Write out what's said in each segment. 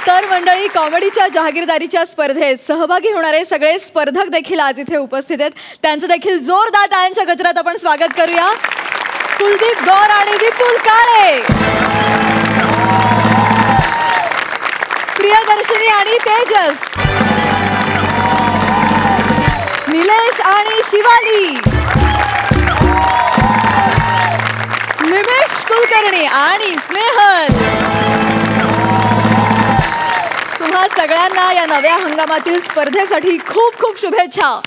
तर मंडळी, कॉमेडीच्या जहागीरदारीच्या स्पर्धेत सहभागी होणारे सगळे स्पर्धक देखील आज इथे उपस्थित आहेत. त्यांचं देखील जोरदार टाळ्यांच्या गजरात आपण स्वागत करूया. कुलदीप गौर आणि विपुल काळे, प्रियदर्शनी आणि तेजस, निलेश आणि शिवाली, निमेश कुलकर्णी आणि स्नेहल. तुम्हा सगळ्यांना या नव्या हंगामातील स्पर्धेसाठी खूप खूप शुभेच्छा.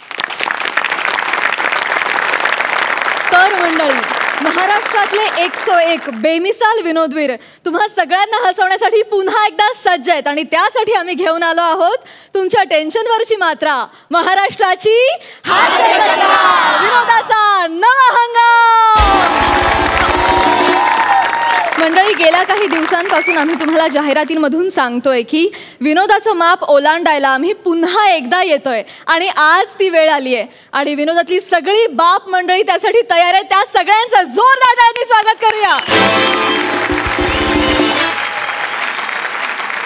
तर मंडळी, महाराष्ट्रातले 101 बेमिसाल विनोदवीर तुम्हा सगळ्यांना हसवण्यासाठी पुन्हा एकदा सज्ज आहेत आणि त्यासाठी आम्ही घेऊन आलो आहोत तुमच्या टेन्शनवरची मात्रा, महाराष्ट्राची हास्य जत्रा, विनोदाचा नवा हंगाम. मंडळी, गेल्या काही दिवसांपासून आम्ही तुम्हाला जाहिरातींमधून सांगतोय की विनोदाचं माप ओलांडायला आम्ही पुन्हा एकदा येतोय आणि आज ती वेळ आली आहे आणि विनोदातली सगळी बाप मंडळी त्यासाठी तयार आहे. त्या सगळ्यांचं जोरदार टाळ्यांनी स्वागत करूया.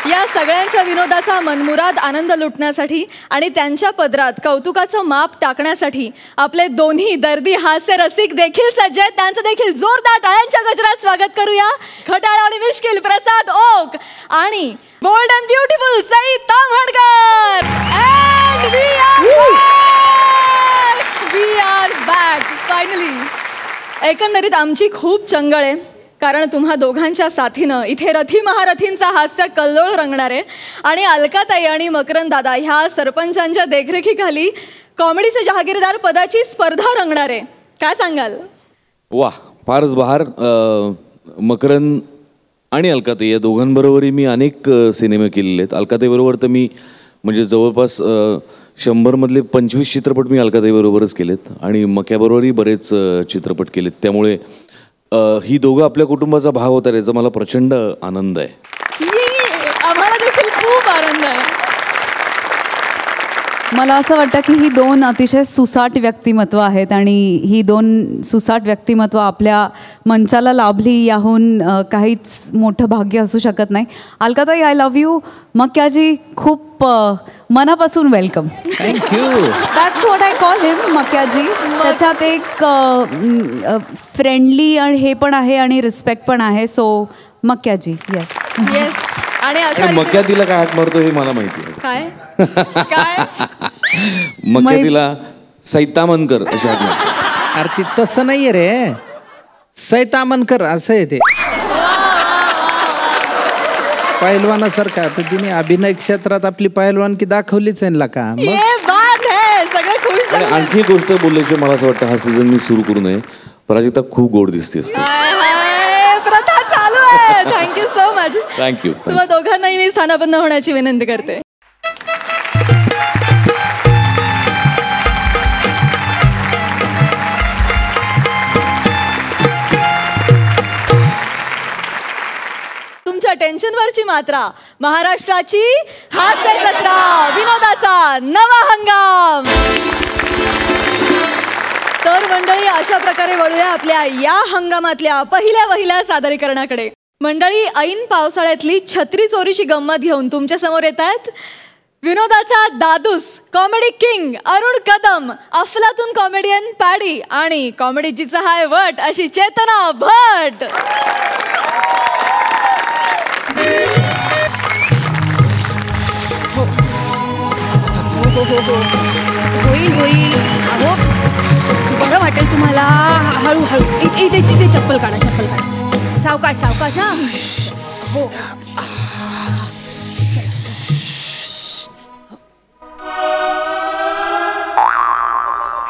या सगळ्यांच्या विनोदाचा मनमुराद आनंद लुटण्यासाठी आणि त्यांच्या पदरात कौतुकाचं माप टाकण्यासाठी आपले दोन्ही दर्दी हास्य रसिक देखील सज्ज आहेत. त्यांचं देखील जोरदार टाळ्यांच्या गजरात स्वागत करूया. खटाळ आणि मिश्किल प्रसाद ओक आणि bold and beautiful Sai Tamhankar. And we are back finally. एकंदरीत आमची खूप चंगळ आहे कारण तुम्हा दोघांच्या साथीनं इथे रथी महारथींचा हास्य कल्लोळ रंगणार आहे आणि अलकाताई आणि मकरंद दादा ह्या सरपंचांच्या देखरेखीखाली कॉमेडीचे जहागीरदार पदाची स्पर्धा रंगणार आहे. काय सांगाल? वा, फारच बहार. मकरंद आणि अलकाताई या दोघांबरोबरही मी अनेक सिनेमे केलेले आहेत. अलकाताईबरोबर तर मी म्हणजे जवळपास 100 25 चित्रपट मी अलकाताईबरोबरच केलेत आणि मक्याबरोबरही बरेच चित्रपट केलेत. त्यामुळे ही दोघं आपल्या कुटुंबाचा भाग होता याचा मला प्रचंड आनंद आहे. आम्हाला देखील खूप आनंद आहे. मला असं वाटतं की ही दोन अतिशय सुसाट व्यक्तिमत्व आहेत आणि ही दोन सुसाट व्यक्तिमत्व आपल्या मंचाला लाभली याहून काहीच मोठं भाग्य असू शकत नाही. अलकाताई, आय लव्ह यू. मक्याजी, खूप मनापासून welcome. Thank you. That's what I call him, मक्याजी. त्याच्यात एक फ्रेंडली आणि हे पण आहे आणि रिस्पेक्ट पण आहे. सो मक्याजी. Yes yes. आणि मक्या तिला काय हाक मारतो हे मला माहिती आहे. काय काय मक्या तिला सैतामनकर अशी हाक मारतो. अरे ती तसं नाहीये रे, सैतामनकर असं आहे ते. पहिलवानासारखा तर तिने अभिनय क्षेत्रात आपली पहिलवानकी दाखवलीच आहे ना का. सगळे खुश. आणखी गोष्ट बोलल्याची मला असं वाटतं हा सीझन मी सुरू करू नये. प्राजक्ता खूप गोड दिसते. प्रथा चालू आहे. Thank you so much. थँक्यू. तुम्हा दोघांनाही मी स्थानापन्न होण्याची विनंती करते. तुमच्या टेन्शनवरची मात्रा, महाराष्ट्राची हास्य जत्रा, विनोदाचा नवा हंगाम. तर मंडळी, अशा प्रकारे वळूया आपल्या या हंगामातल्या पहिल्या सादरीकरणाकडे. मंडळी, ऐन पावसाळ्यातली छत्री चोरीची गंमत घेऊन तुमच्या समोर येत आहेत विनोदाचा दादूस, कॉमेडी किंग अरुण कदम, अफलातून कॉमेडियन पॅडी आणि कॉमेडीची हाय वट अशी चेतना भट. होईल होईल. अहो, बरं वाटेल तुम्हाला. हळूहळू. इथे चप्पल काढा. सावकाश सावकाश. हा हो.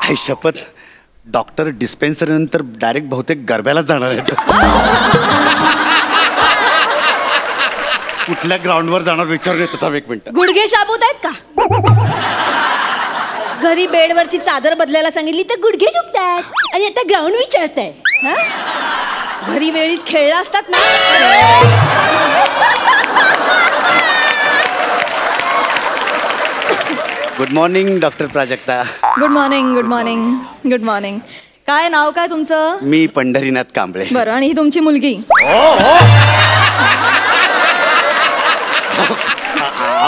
आई शपथ, डॉक्टर डिस्पेन्सरी नंतर डायरेक्ट बहुतेक गरब्याला जाणार आहेत. कुठल्या ग्राउंडवर जाणार विचारून येत होता. 1 मिनिट. गुडघे शाबूत आहेत का? घरी बेडवरची चादर बदलायला सांगितली तर गुडघे दुखतायत आणि आता ग्राउंड विचारताय. घरी वेळीच खेळला असतात ना. Good morning doctor Prajakta. Good morning. Good morning. Good morning. काय नाव काय तुमचं? मी पंढरीनाथ कांबळे. बरं, आणि ही तुमची मुलगी?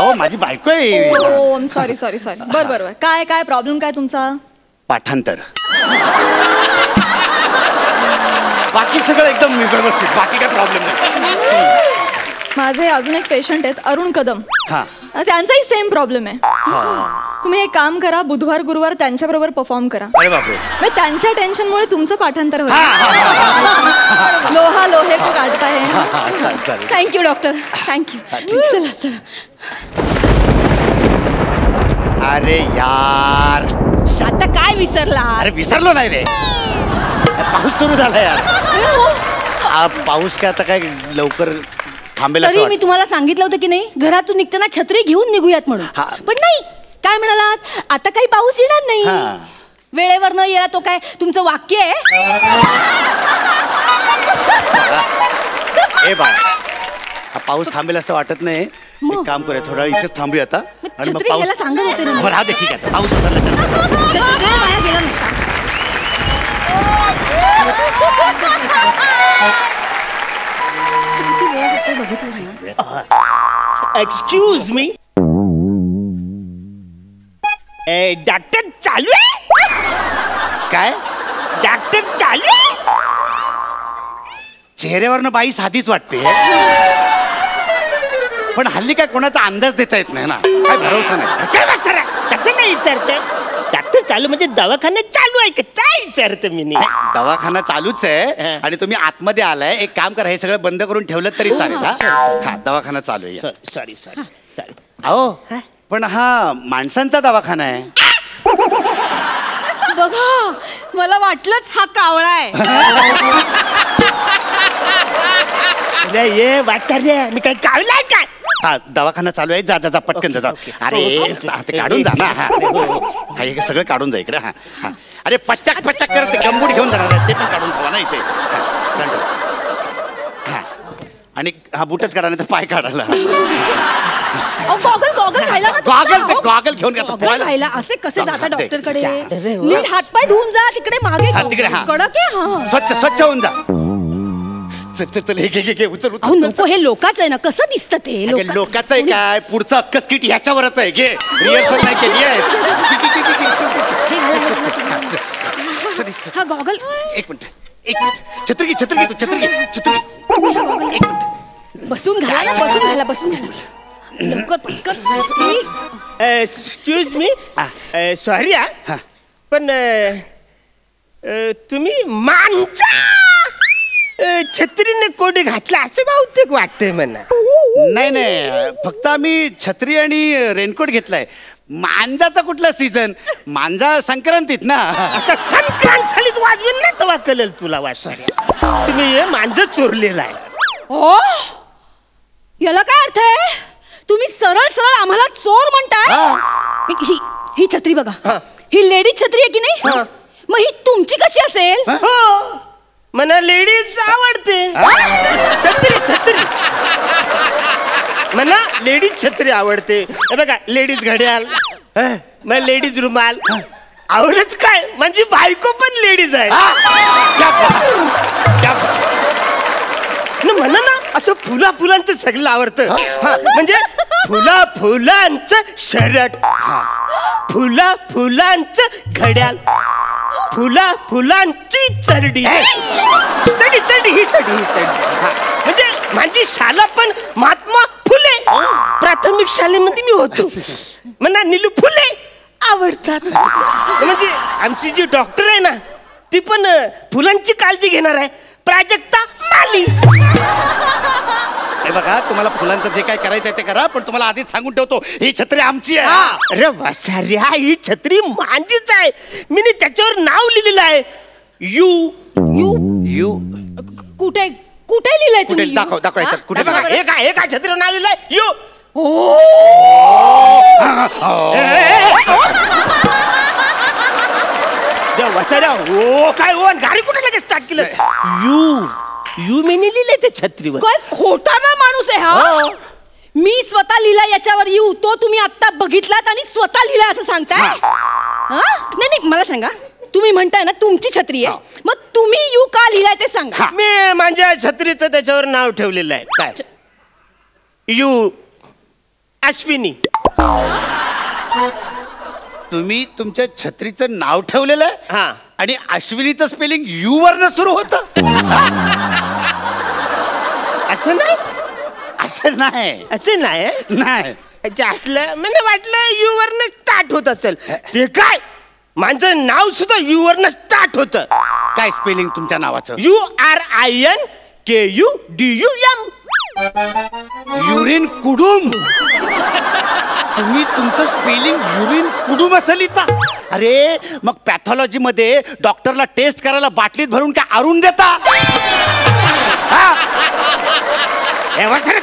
अहो माझी बायको आहे. ओ सॉरी सॉरी सॉरी. बरं काय प्रॉब्लेम काय तुमचा? पाठांतर. बाकी सगळं एकदम व्यवस्थित, बाकी काय प्रॉब्लेम नाही. माझे अजून एक पेशंट आहेत अरुण कदम. हा त्यांचाही सेम प्रॉब्लेम आहे. तुम्ही एक काम करा, बुधवार गुरुवार त्यांच्याबरोबर परफॉर्म करा. अरे बापरे. म्हणजे त्यांच्या टेन्शनमुळे तुमचं पाठांतर होईल. लोहा लोहे को काटता है. Thank you doctor, thank you. चला चला. अरे यार, आता काय विसरला? अरे विसरलो नाही रे, पाऊस सुरू झाला यार. हा पाऊस काय आता काय लवकर थांबेल असं तरी मी वाटतं. तुम्हाला सांगितलं होतं की नाही घरातून निघताना छत्री घेऊन निघूयात म्हणून. पण नाही, काय म्हणालात? आता काही पाऊस येणार नाही. वेळेवर न येणार तो काय तुमचं वाक्य आहे? ए बा, हा पाऊस थांबेल असं वाटत नाही. एक काम करूया, थोडा वेळ इथेच थांबूया आता. आणि मग छत्री घ्यायला सांगत होते ना. बरं, हा दे, ठीक आहे. पाऊस उतरल्याच्या नंतर. वेळ वाया गेला नसता. एक्सक्यूज मी, डॉक्टर चालू आहे? काय डॉक्टर चालू आहे? चेहऱ्यावरनं बाई साधीच वाटते, पण हल्ली काय कोणाचा अंदाज देता येत नाही ना. काय भरोसा नाही. काय बसर कसं नाही विचारतंय? डॉक्टर चालू म्हणजे दवाखाना चालू आहे का काय विचारतं मी? नाही, दवाखाना चालूच आहे आणि तुम्ही आतमध्ये आलाय. एक काम करा, हे सगळं बंद करून ठेवलं तरी चालेल. हा दवाखाना चालू आहे. Sorry sorry sorry. अहो पण हा माणसांचा दवाखाना आहे. बघा, मला वाटलंच हा कावळा आहे. ये वाचार्य, मी काय कावलाय काय? हा दवाखाना चालू आहे. जा जा जा पटकन जा. अरे ते काढून जा ना. हा हे सगळं काढून जा इकडे. हा हा. अरे पच्चाक पच्चाक करत गंबूड घेऊन जाणार आहे, ते पण काढून ठेवा ना इथे. हा आणि हा बुटच काढा, नाही तर पाय काढायला. गॉगल खायला ना. गॉगल घेऊन घ्या. गॉगल खायला असे कसे जाता डॉक्टरकडे? नीट हातपाय धुवून जा. तिकडे मागे तिकडे. हा कडक आहे. हा स्वच्छ होऊन जा. उचल. अहो नको, हे लोकाच आहे ना. कसं दिसतं ते? लोकांचं आहे काय? पुढचं अक्कस किट ह्याच्यावरच आहे. घे, रिहर्सल नाही केली आहे. हा गॉगल. एक मिनिट. छत्री घे. तुम्ही हा गॉगल एक मिनिट बसून घाला ना. बसून घाला लवकर पटकन. एक्सक्यूज मी, सॉरी हा, पण तुम्ही माणसा छत्रीने कोडी घातला असं बहुतेक वाटतंय मला. नाही, फक्त आम्ही छत्री आणि रेनकोट घेतलाय. मांजाचा कुठला सीझन? मांजा संक्रांतीत ना. आता संक्रांत झाली तू वाजवेल ना तेव्हा कळेल तुला. वासऱ्या, तुम्ही हे मांज चोरलेला आहे. ओ, याला काय अर्थ आहे? तुम्ही सरळ आम्हाला चोर म्हणताय? ही छत्री बघा, ही लेडीज छत्री आहे की नाही? मग ही तुमची कशी असेल? मला लेडीज आवडते. छत्री मला लेडीज छत्री आवडते. हे बघा, लेडीज घड्याल, मग लेडीज रुमाल. आवडच काय, म्हणजे बायको पण लेडीज आहे. म्हणा ना, असं फुलांचं सगळं आवडतं. म्हणजे फुलांचं शर्ट, फुलांचं घड्याल, फुलांची चरडी. ही चढी. म्हणजे माझी शाला पण महात्मा फुले प्राथमिक शाळेमध्ये मी होतो. मला नीलू फुले आवडतात. म्हणजे आमची जी डॉक्टर आहे ना, ती पण फुलांची काळजी घेणार आहे. प्राजक्ता माली. हे बघा, तुम्हाला फुलांचं जे काय करायचंय ते करा, पण तुम्हाला आधीच सांगून ठेवतो, ही छत्री आमची आहे. अरे वासाऱ्या, ही छत्री माझीच आहे. मी त्याच्यावर नाव लिहिलेलं आहे, यू. कुठे लिहिलंय तुम्ही? दाखव याच्यात कुठे. बघा, हे काय छत्रीवर नाव लिहिलंय, यू. वसाऱ्या, हो काय हो, गाडी कुठे लगेच स्टार्ट केलं? यू मी लिहिलंय ते छत्रीवर. काय खोटा ना माणूस आहे हा. मी स्वतः लिहिला याच्यावर यू. तो तुम्ही आता बघितलात आणि स्वतः लिहिला असं सांगताय? नाही, मला सांगा, तुम्ही म्हणताय ना तुमची छत्री आहे, मग तुम्ही यू का लिहिलाय ते सांगा. मी माझ्या छत्रीचं त्याच्यावर नाव ठेवलेलं आहे. काय? यू अश्विनी. तुम्ही तुमच्या छत्रीचं नाव ठेवलेलं आहे हा. आणि अश्विनीचं स्पेलिंग यू वरनं सुरू होतं. असं नाही. असं नाही. असं नाही. नाही असलं मला वाटलं यू वरनं स्टार्ट होत असेल. ते काय माझं नाव सुद्धा यू वरनं स्टार्ट होतं. काय स्पेलिंग तुमच्या नावाचं? URINKUDUM. युरिन कुडुम. तुम्ही तुमचं स्पेलिंग युरिन कुडुम असं लिहिता? अरे मग पॅथॉलॉजी मध्ये डॉक्टरला टेस्ट करायला बाटलीत भरून काय आरून देता?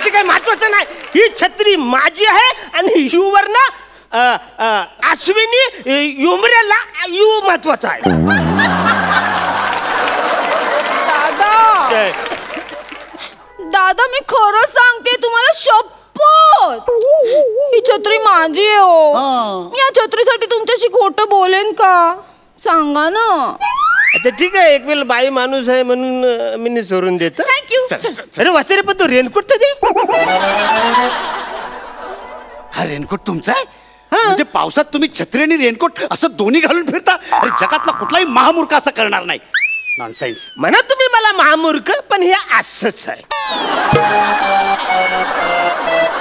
ते काय महत्वाचं नाही. ही छत्री माझी आहे आणि यू वरनं अश्विनी युमऱ्याला यू महत्वाचा आहे. दादा मी खरं सांगते तुम्हाला शपथ, ही छत्री माझी आहे हो. या छत्रीसाठी तुमच्याशी खोटं बोलेन का सांगा ना. अच्छा ठीक आहे, एक वेळ बाई माणूस आहे म्हणून मी सोडून देतो. थँक्यू. अरे वासरे पण तो रेनकोट तर दे. हा रेनकोट तुमचा आहे? म्हणजे पावसात तुम्ही छत्री आणि रेनकोट असं दोन्ही घालून फिरता? अरे जगातला कुठलाही महामूर्ख असं करणार नाही. नॉनसेन्स. म्हणा तुम्ही मला महामूर्ख, पण हे असंच आहे.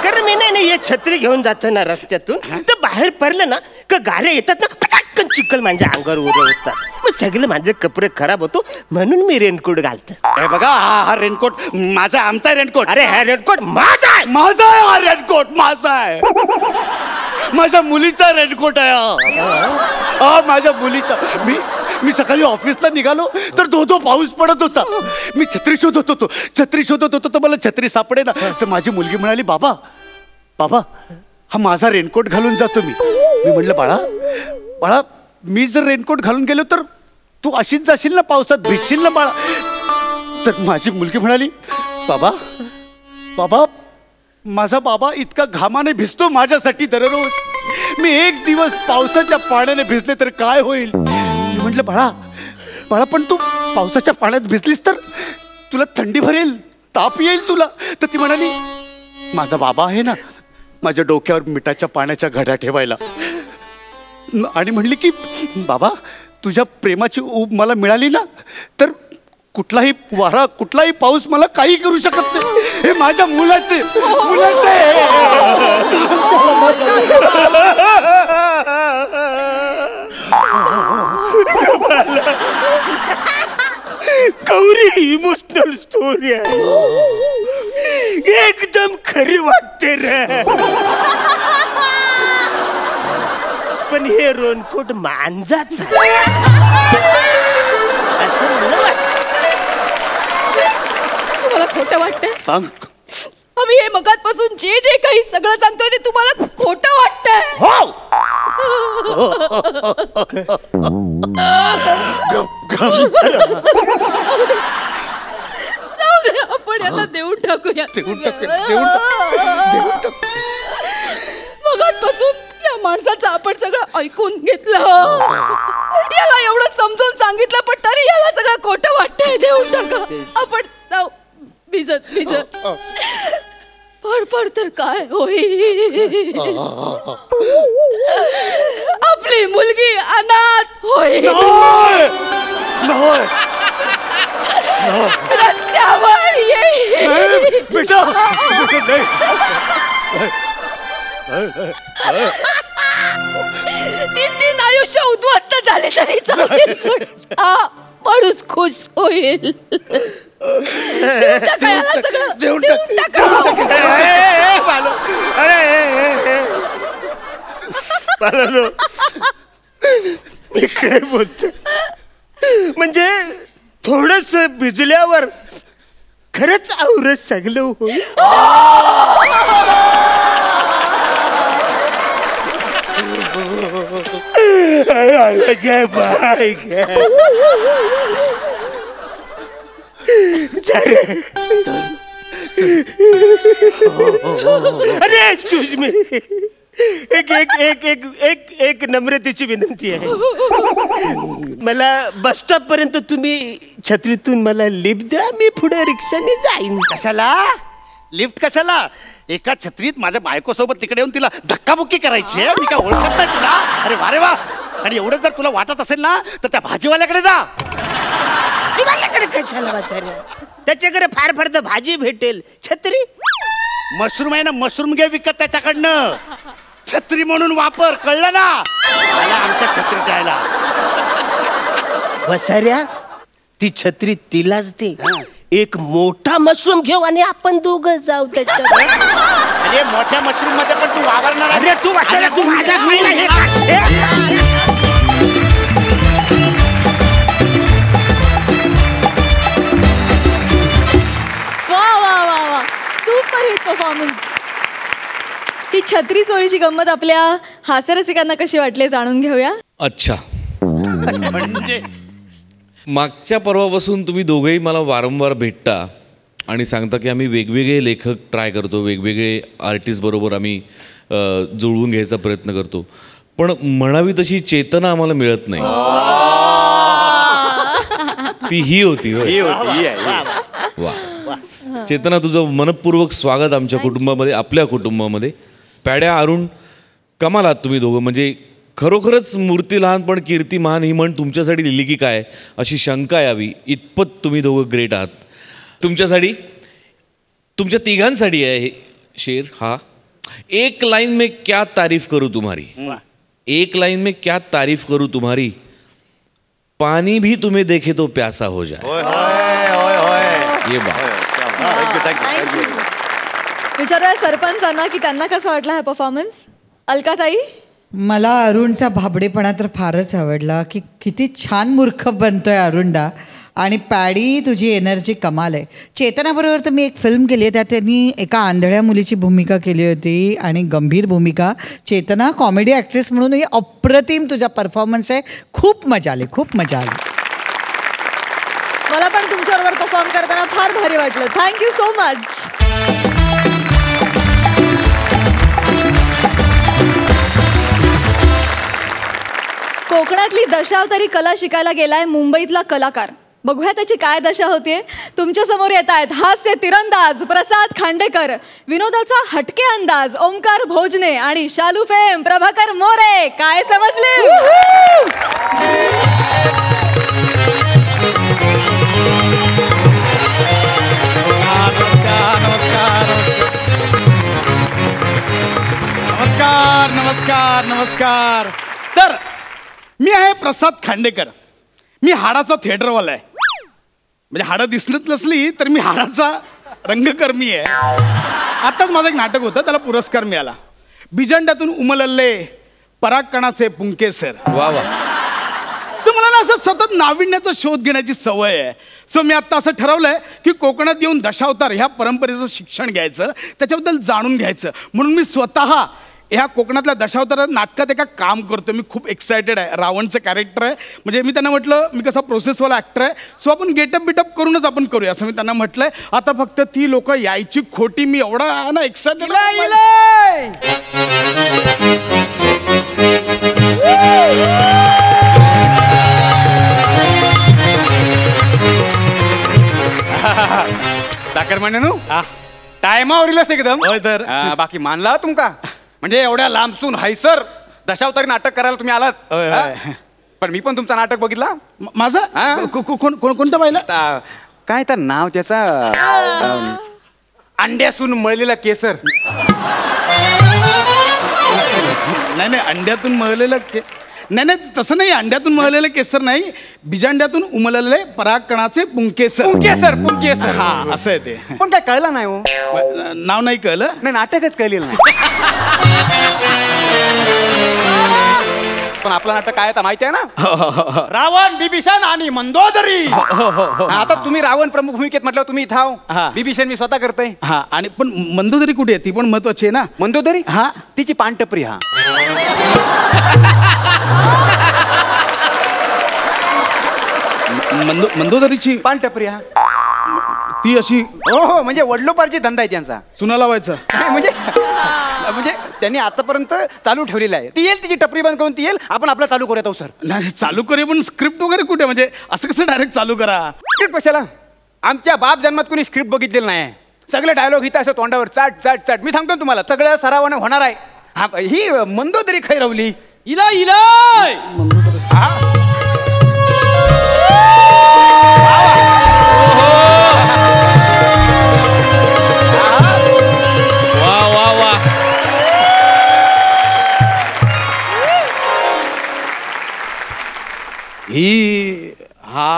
कारण मी नाही हे छत्री घेऊन जातो ना रस्त्यातून, तर बाहेर पडलं ना का गाड्या येतात ना, पटकन चिखल माझ्या अंगावर उडवतात. मग सगळे माझे कपडे खराब होतो म्हणून मी रेनकोट घालतो. हे बघा हा रेनकोट माझा, आमचा रेनकोट. अरे हा रेनकोट माझा आहे. माझा आहे हा रेनकोट, माझा आहे. माझ्या मुलीचा रेनकोट आहे हा. माझ्या मुलीचा. मी सकाळी ऑफिसला निघालो तर धो पाऊस पडत होता. मी छत्री शोधत होतो तर मला छत्री सापडे ना. तर माझी मुलगी म्हणाली, बाबा हा माझा रेनकोट घालून जातो. मी म्हटलं बाळा मी जर रेनकोट घालून गेलो तर तू अशीच जाशील ना, पावसात भिजशील ना बाळा. तर माझी मुलगी म्हणाली, बाबा माझा बाबा इतका घामाने भिजतो माझ्यासाठी दररोज. मी एक दिवस पावसाच्या पाण्याने भिजले तर काय होईल? मी म्हटलं बाळा पण तू पावसाच्या पाण्यात भिजलीस तर तुला थंडी भरेल, ताप येईल तुला. तर ती म्हणाली, माझा बाबा आहे ना माझ्या डोक्यावर मिठाच्या पाण्याच्या घड्या ठेवायला. आणि म्हणली की बाबा तुझ्या प्रेमाची ऊब मला मिळाली ना तर कुठलाही वारा कुठलाही पाऊस मला काही करू शकत नाही. हे माझ्या मुलाचे गौरी इमोशनल स्टोरी आहे. एकदम खरी वाटते रे. पण हे रेनकोट मांजाच आहे असं मला वाटतं. तुम्हाला खोटं वाटतंय? सांग. आम्ही हे मगातपासून जे काही सगळं सांगतोय ते तुम्हाला खोटं वाटतंय? हो. जाऊ दे, आपण याला देऊन टाकूया. मगातपासून या माणसाचं आपण सगळं ऐकून घेतलं, याला एवढं समजून सांगितलं, पण तरी याला सगळं खोटं वाटतंय. देऊन टाका आपण. जाऊ. भिजत फडफड तर काय होईल? आपली मुलगी अनाथ होईल. रस्त्यावर येईल. बेटा तीन आयुष्य उद्ध्वस्त झाले तरी चालेल, पण हा माणूस खुश होईल. देऊन टाका. मी काय बोलतो म्हणजे थोडस भिजल्यावर खरंच आवरत सगळं होईल. अरे एक्सक्यूज मी, एक नम्रतेची विनंती आहे. मला बस स्टॉप पर्यंत तुम्ही छत्रीतून मला लिफ्ट द्या. मी पुढे रिक्षाने जाईन. कशाला लिफ्ट? कशाला? एका छत्रीत माझ्या बायकोसोबत तिकडे येऊन तिला धक्काबुक्की करायची आहे? मी काय ओळखत नाही तुला? अरे वा रे वा. आणि एवढं जर तुला वाटत असेल ना तर त्या भाजीवाल्याकडे जा. भाजीवाल्याकडे कशाला वाचायला? त्याच्याकडे फार फार तर भाजी भेटेल. छत्री मशरूम आहे ना, मशरूम घे विकत त्याच्याकडनं. छत्री म्हणून वापर, कळलं ना? मला आमच्या छत्री द्यायला. वसाऱ्या ती छत्री तिलाच दे. एक मोठा मशरूम घेऊ आणि आपण दोघं जाऊ त्याच्यात. अरे मोठ्या मशरूम मध्ये पण तू वावरणार. अरे तू वसाऱ्या तू माझ्या सुपर हिट परफॉर्मन्स. ही छत्री चोरीची गंमत आपल्या हास्यरसिकांना कशी वाटली जाणून घेऊया. अच्छा, म्हणजे मागच्या पर्वापासून तुम्ही दोघेही मला वारंवार भेटता आणि सांगता की आम्ही वेगवेगळे लेखक ट्राय करतो, वेगवेगळे आर्टिस्ट बरोबर आम्ही जुळवून घ्यायचा प्रयत्न करतो, पण म्हणावी तशी चेतना आम्हाला मिळत नाही. ती ही होती. वा चेतना, तुझं मनपूर्वक स्वागत आमच्या कुटुंबामध्ये, आपल्या कुटुंबामध्ये. पॅड्या, अरुण, कमाल आहात तुम्ही दोघं. म्हणजे खरोखरच मूर्ती लहान पण कीर्ती महान ही म्हण तुमच्यासाठी लिहिली की काय अशी शंका यावी इतपत तुम्ही दोघं ग्रेट आहात. तुमच्यासाठी, तुमच्या तिघांसाठी आहे हे शेर. हा, एक लाइन में क्या तारीफ करूं तुम्हारी, एक लाइन में क्या तारीफ करूं तुम्हारी, पानी भी तुम्हें देखे तो प्यासा हो जाए. ये बात. विचारूया सरपंचांना की त्यांना कसं वाटलं हा परफॉर्मन्स. अलकाताई. मला अरुणचा भाबडेपणा तर फारच आवडला की किती छान मूर्ख बनतोय अरुणदा. आणि पॅडी, तुझी एनर्जी कमाल आहे. चेतनाबरोबर तर मी एक फिल्म केली आहे, त्यात त्यांनी एका आंधळ्या मुलीची भूमिका केली होती आणि गंभीर भूमिका. चेतना कॉमेडी ॲक्ट्रेस म्हणूनही अप्रतिम तुझा परफॉर्मन्स आहे. खूप मजा आली, खूप मजा आली. मला पण तुमच्याबरोबर परफॉर्म करताना फार भारी वाटलं. Thank you so much. कोकणातली दशावतारी कला शिकायला गेलाय मुंबईतला कलाकार. बघूया त्याची काय दशा होतीये. तुमच्या समोर येत आहेत हास्य तिरंदाज प्रसाद खांडेकर, विनोदाचा हटके अंदाज ओमकार भोजने आणि शालू फेम प्रभाकर मोरे. काय समजले? नमस्कार नमस्कार नमस्कार. तर मी आहे प्रसाद खांडेकर. मी हाडाचा थिएटरवाला आहे. म्हणजे हाडं दिसत नसली तर मी हाडाचा रंगकर्मी आहे. आताच माझं एक नाटक होतं, त्याला पुरस्कार मिळाला. बिजंड्यातून उमलले परागकणाचे पुंके सर. वा वा. तर मला ना असं सतत नाविन्याचा शोध घेण्याची सवय आहे. सो मी आत्ता असं ठरवलंय की कोकणात येऊन दशावतार ह्या परंपरेचं शिक्षण घ्यायचं, त्याच्याबद्दल जाणून घ्यायचं. म्हणून मी स्वतः ह्या कोकणातल्या दशावतार नाटकात एका काम करतो. मी खूप एक्सायटेड आहे. रावणचं कॅरेक्टर आहे. म्हणजे मी त्यांना म्हटलं मी कसा प्रोसेसवाला ॲक्टर आहे, सो आपण गेटअप बिटअप करूनच आपण करूया असं मी त्यांना म्हटलंय. आता फक्त ती लोक यायची खोटी. मी एवढा ना एक्सायटेड. दाकर म्हणू टायमावर इलस एकदम. होय तर. बाकी मानला तुमका. म्हणजे एवढ्या लांबसून हायसर दशावतारी नाटक करायला तुम्ही आलात. पण मी पण तुमचं नाटक बघितला. माझं कोणतं पाहिलं? काय तर नाव त्याचा, अंड्यासून मळलेला केसर. नाही नाही, अंड्यातून मळलेलं नाही नाही, तसं नाही. अंड्यातून मळलेलं केसर नाही, बिजांड्यातून उमललेले परागकणाचे पुंकेसर. पुंकेसर पुंकेसर. हा असं आहे ते. पण काय कळलं नाही हो. नाव नाही कळलं. नाही, नाटकच कळलेलं नाही. पण आपलं नाटक काय आता माहिती आहे ना. रावण, बिभीषण आणि मंदोदरी. आता तुम्ही रावण प्रमुख भूमिकेत म्हटलं, तुम्ही इथं. बिभीषण मी स्वतः करतोय. हा, आणि पण मंदोदरी कुठे आहे? ती पण महत्वाची आहे ना. मंदोदरी? हा, तिची पानटपरी. हा, मंदोदरीची पानटपरी. हा, ती अशी. हो हो, म्हणजे वडलोपारची धंदा आहे त्यांचा. चुना लावायचं. म्हणजे त्यांनी आतापर्यंत चालू ठेवलेलं आहे. ती येईल, तिची टपरी बंद करून ती येईल, आपण आपला चालू करूया. सर नाही, चालू करूया, पण स्क्रिप्ट वगैरे कुठे? म्हणजे असं कसं डायरेक्ट चालू करा? स्क्रिप्ट कशाला? आमच्या बाप जन्मात कोणी स्क्रिप्ट बघितलेलं नाही. सगळे डायलॉग इथं असं तोंडावर चाट चाट चाट. मी सांगतो तुम्हाला सगळं सरावाने होणार आहे. हा ही मंदोदरी खैरवली इला इला. वा वा वा. ही हा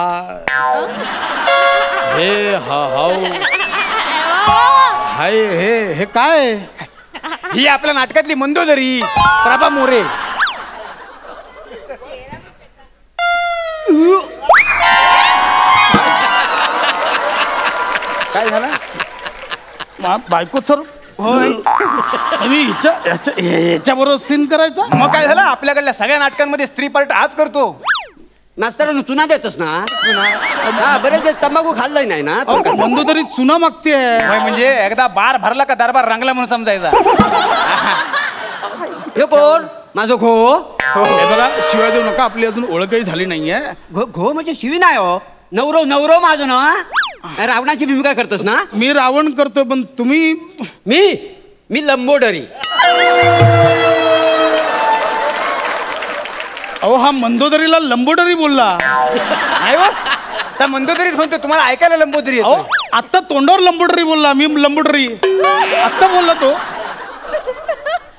हे हाव हाय हे काय. ही आपल्या नाटकातली मंदोदरी प्रभा मोरे. काय झालं बायको सर. याच्या बरोबर सीन करायचा. मग काय झालं आपल्याकडल्या सगळ्या नाटकांमध्ये स्त्री पार्ट हाच करतो. नाचताना चुना देतोस ना. हा बरेच तंबाखू खाल्लाय नाही ना. बंधू तरी चुना मागते. म्हणजे एकदा बार भरला का दरबार रंगला म्हणून समजायचा. हे कोण माझं घो. बघा शिवाय देऊ नका. आपली अजून ओळखही झाली नाहीये. घो म्हणजे शिवी नाही हो. नवरो नवरो माझं ना. रावणाची भूमिका करतोस ना. मी रावण करतो पण तुम्ही. मी लंबोदरी. अहो हा मंदोदरीला लंबोदरी बोलला. नाही हो त्या मंदोदरीच म्हणतो. तुम्हाला ऐकायला लंबोदरी. अहो आत्ता तोंडावर लंबोदरी बोलला. मी लंबोदरी आत्ता बोलला तो.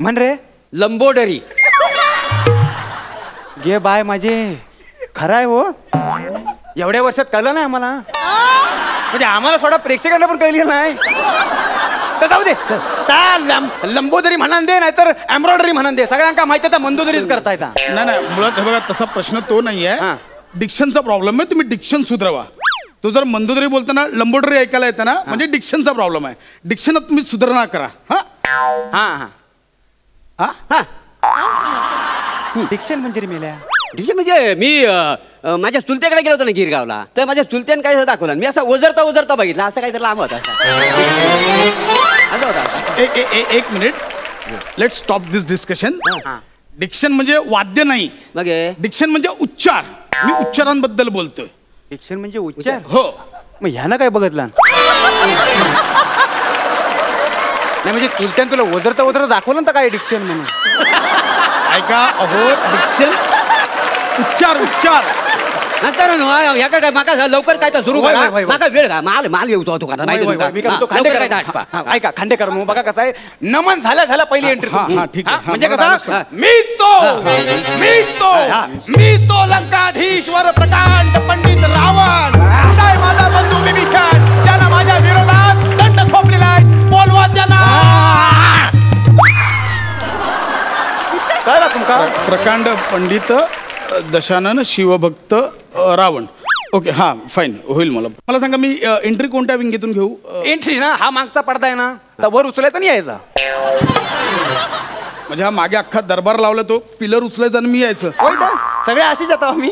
म्हण रे लंबोदरी. गे बाय माझे खरं आहे हो. एवढ्या वर्षात कळलं नाही आम्हाला. म्हणजे आम्हाला थोडा प्रेक्षकांना पण कळली नाही. तर जाऊ दे. त्या लंबोदरी म्हणा दे नाही तर एम्ब्रॉयडरी म्हणा दे. सगळ्यांना माहिती आहे मंदोदरीच करता येतात. नाही मुळात हे बघा तसा प्रश्न तो नाहीये. डिक्शनचा प्रॉब्लेम आहे. तुम्ही डिक्शन सुधारवा. तो जर मंदोदरी बोलताना लंबोदरी ऐकायला येतं ना म्हणजे डिक्शनचा प्रॉब्लेम आहे. डिक्शनात तुम्ही सुधारणा करा. हा हा हा हा. डिक्शन म्हणजे मेल्या. डिक्शन म्हणजे मी माझ्या चुलत्याकडे गेलो होतो ना गिरगावला. तर माझ्या चुलत्याने काय दाखवलं. मी असा ओझरता बघितला. असं काहीतरी लांब होता. एक मिनिट. लेट स्टॉप दिस डिस्कशन. डिक्शन म्हणजे वाद्य नाही. मग डिक्शन म्हणजे उच्चार. मी उच्चारांबद्दल बोलतोय. डिक्शन म्हणजे उच्चार. हो. मग ह्यानं काय बघितलं. नाही म्हणजे चुलत्यान तुला ओझरता दाखवलं तर काय डिक्शन म्हणून. ऐका अहो डिक्शन उच्चार या काय माका लवकर काय तर सुरू करा. माका वेळ का माल येऊ तो ऐका खांडेकर मग बघा कसं आहे. नमन झाल्या पहिली एंट्री. ठीक आहे. म्हणजे कसं मीच तो लंकाधीश्वर प्रकांड पंडित रावण. काय माझा बंधू विभीषण ज्याला माझ्या विरोधात दंड थोपलेला आहे. बोलवा त्यांना. काय तुमका प्रकांड पंडित दशानन शिवभक्त रावण. ओके हा फाईन होईल. मला सांगा मी एंट्री कोणत्या विंगेतून घेऊ. एंट्री ना हा मागचा पडदा आहे ना तर वर उचलायचा नाही यायचा. म्हणजे हा मागे अख्खा दरबार लावला तो पिलर उचलायचा आणि मी यायचं. सगळे असेच जातो आम्ही.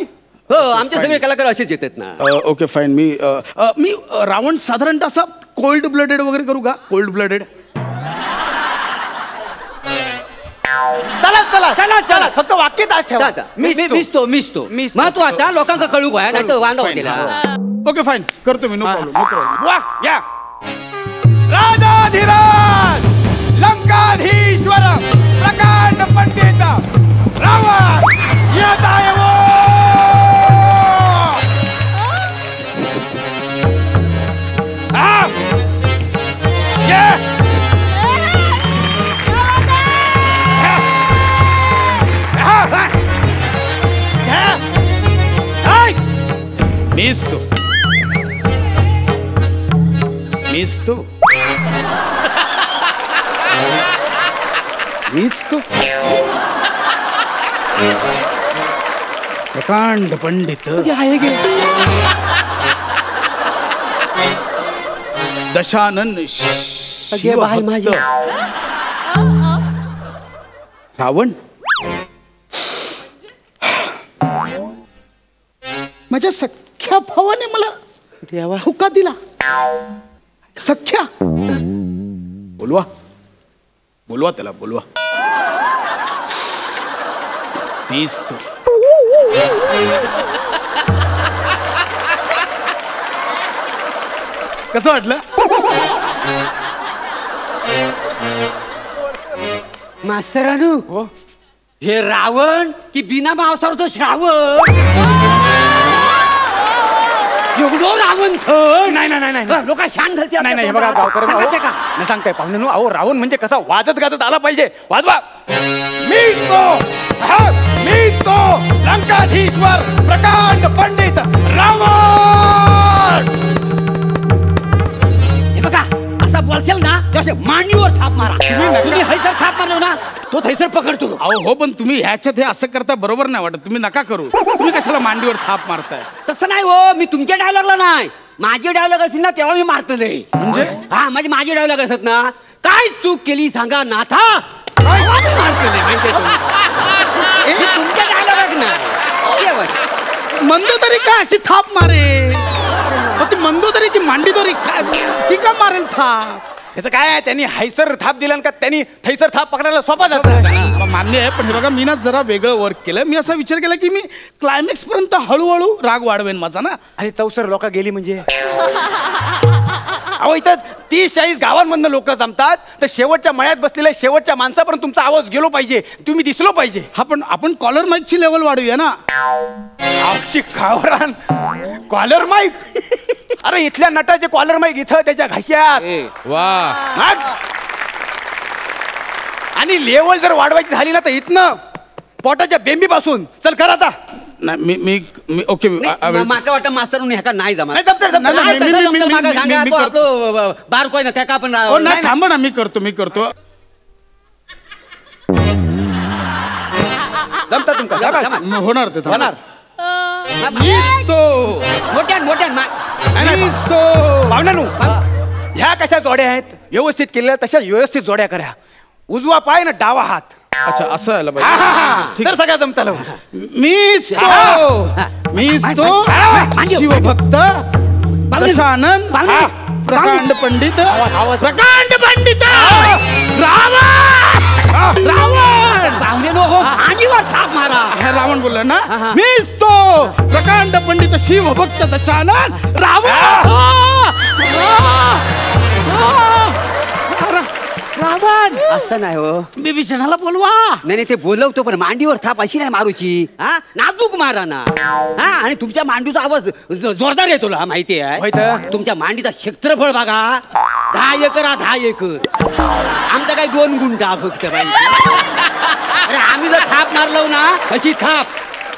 हो आमचे सगळे कलाकार असेच येतात ना. Okay fine. मी रावण साधारणतः असा कोल्ड ब्लडेड वगैरे करू का. Cold blooded. चला फक्त वाक्य तास ठेवा. मिसतो महत्वाचा लोकांना कळू काय नाही तर वांदा होतील. ओके फाईन करतो मी. No problem. वाह या राजाधिराज लंकाधीश्वर प्रकांड पंडित रावण येत आहे. मिसतो प्रकांड पंडित दशानन शिवभक्त रावण. माझ्या सख्या भावाने मला धोका दिला. सख्या बोलवा त्याला बोलवा. मिसतो कसं वाटलं. मास्तरानू हे रावण की बिना मांसावर तो श्रावण एवढो रावण नाही नाही नाही लोक शान घालते नाही नाही बघा गावकर नाही सांगताय पाहुणे अहो रावण म्हणजे कसा वाजत गाजत आला पाहिजे वाजवा मी तो लंकाधीश्वर प्रकांड पंडित रावण हे बघा असा बोलशाल ना असे मांडीवर थाप मारा तुम्ही हैसर थाप मारलो ना तो थैसर पकडतो अहो हो पण तुम्ही ह्याच्यात हे असं करता बरोबर नाही वाटत तुम्ही नका करू तुम्ही कशाला मांडीवर थाप मारताय तसं नाही हो मी तुमच्या डायलॉगला नाही माझे डायलॉग असतील ना तेव्हा मी मारतले म्हणजे हा माझे डायलॉग असत ना काय चूक केली सांगा नाथा मारतले माहिती तुमच्या डायलॉग ना मंदोदरी का अशी थाप मारे ती मंदोदरी की मांडीदोरी ती का मारेल थाप त्याचं काय आहे त्यांनी हैसर थाप दिला का त्यांनी थैसर थाप पकडायला सोपा जातो मान्य आहे पण हे बघा मी ना जरा वेगळं वर्क केलं मी असा विचार केला की मी क्लायमॅक्स पर्यंत हळूहळू राग वाढवेन माझा ना आणि चौसर लोक गेली म्हणजे अहो इथं 30-40 गावांमधनं लोक जमतात तर शेवटच्या मळ्यात बसलेल्या शेवटच्या माणसापर्यंत तुमचा आवाज गेलो पाहिजे तुम्ही दिसलो पाहिजे हा पण आपण कॉलर माईकची लेवल वाढवूया ना आवशी खावरान कॉलर माईक अरे इथल्या नटाचे कॉलर माईक इथं त्याच्या घशात वा आणि लेवल जर वाढवायची झाली ना तर इथनं पोटाच्या बेंबी पासून चल कर आता नाही मी ओके माका वाटतं मास्तर ह्याका नाही जमा नाही, बारकोय ना त्या का आपण नाही थांबा ना मी करतो जमता तुमका होणार ते होणार मोठ्यान पाहुण्यानू ह्या कशा जोड्या आहेत व्यवस्थित केल्या तशा व्यवस्थित जोड्या करा उजवा पाय ना डावा हात अच्छा असं आलं पाहिजे तर सगळ्या जमताल मीच तो शिवभक्त दशानन प्रकांड पंडित रावण बोलला ना मीच तो प्रकांड पंडित शिवभक्त दशानन रावण असं नाही हो विभीषणाला बोलवा नाही ते बोलवतो पण मांडीवर थाप अशी नाही मारूची हा नाजूक मारा ना हा आणि तुमच्या मांडीचा आवाज जोरदार येतो ना माहिती आहे तुमच्या मांडीचा क्षेत्रफळ बघा 10 एकर 10 एकर आमचा काय 2 गुंठा फक्त अरे आम्ही जर थाप मारलो ना अशी थाप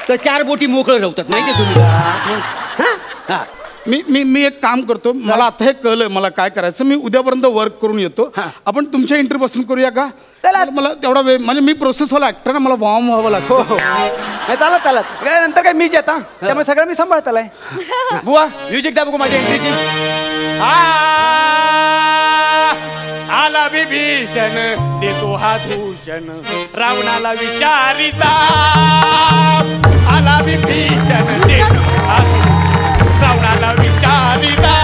तर 4 बोटी मोकळं ठेवतात माहिती तुम्ही मी एक काम करतो मला आता हे कळलंय मला काय करायचं मी उद्यापर्यंत वर्क करून येतो आपण तुमच्या इंटरव्ह्यू पासून करूया का मला तेवढा वेळ म्हणजे मी प्रोसेसवाला ऍक्टर ना मला वॉर्म व्हावं लागतं चालत काय नंतर काय मीच येता त्यामुळे सगळं मी सांभाळतालाय बुवा म्युझिक द्या बघू माझ्या एंट्रीची आला विभीषण देतो हा दूषण रावणाला विचारीचा आला विभीषण देतो हा रावणाला विचारिता